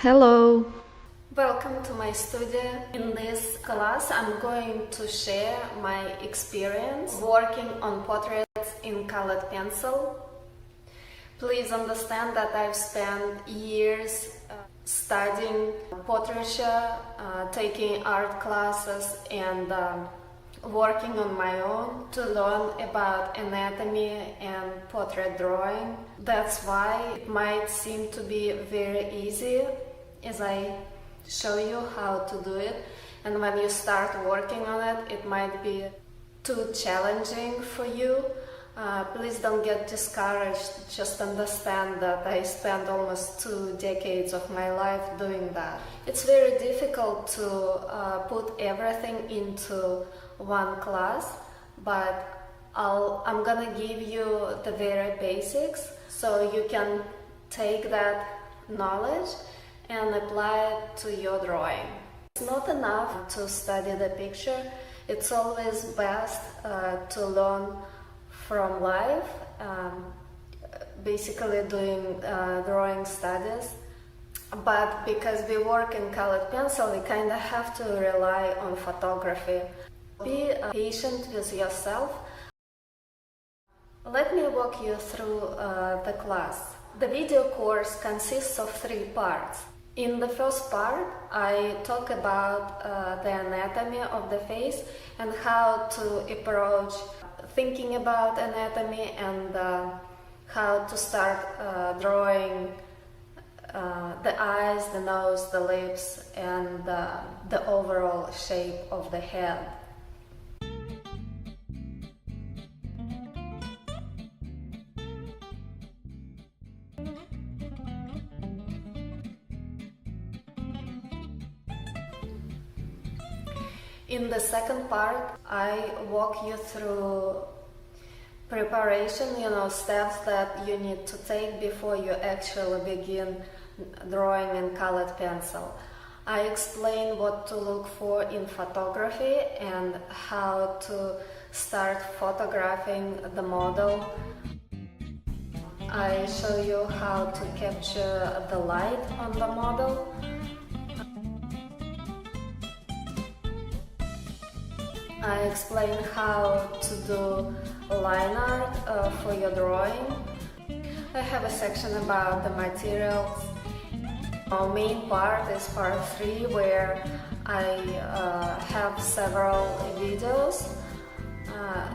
Hello! Welcome to my studio. In this class I'm going to share my experience working on portraits in colored pencil. Please understand that I've spent years studying portraiture, taking art classes and working on my own to learn about anatomy and portrait drawing. That's why it might seem to be very easy as I show you how to do it, and when you start working on it, it might be too challenging for you. Please don't get discouraged, just understand that I spent almost 2 decades of my life doing that. It's very difficult to put everything into one class, but I'm gonna give you the very basics so you can take that knowledge and apply it to your drawing. It's not enough to study the picture, it's always best to learn from life, basically doing drawing studies. But because we work in colored pencil, we kind of have to rely on photography. Be patient with yourself. Let me walk you through the class. The video course consists of 3 parts. In the first part, I talk about the anatomy of the face and how to approach thinking about anatomy and how to start drawing the eyes, the nose, the lips, and the overall shape of the head. In the second part, I walk you through preparation, steps that you need to take before you actually begin drawing in colored pencil. I explain what to look for in photography and how to start photographing the model. I show you how to capture the light on the model. I explain how to do line art for your drawing. I have a section about the materials. Our main part is part 3, where I have several videos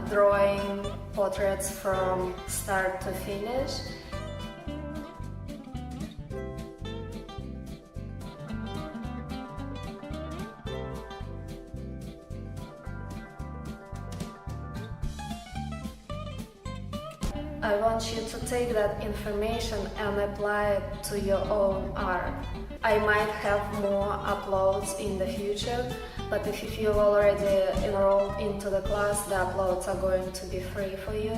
drawing portraits from start to finish. I want you to take that information and apply it to your own art. I might have more uploads in the future, but if you've already enrolled into the class, the uploads are going to be free for you.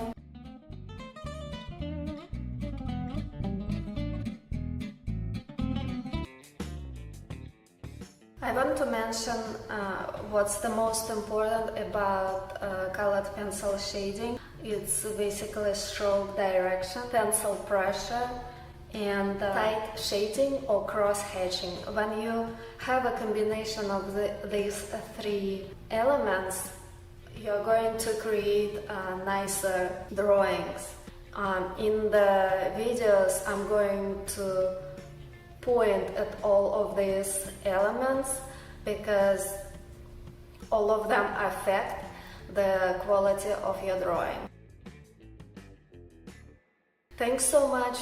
I want to mention what's the most important about colored pencil shading. It's basically stroke direction, pencil pressure, and tight shading or cross hatching. When you have a combination of these 3 elements, you're going to create nicer drawings. In the videos, I'm going to point at all of these elements because all of them affect the quality of your drawing. Thanks so much.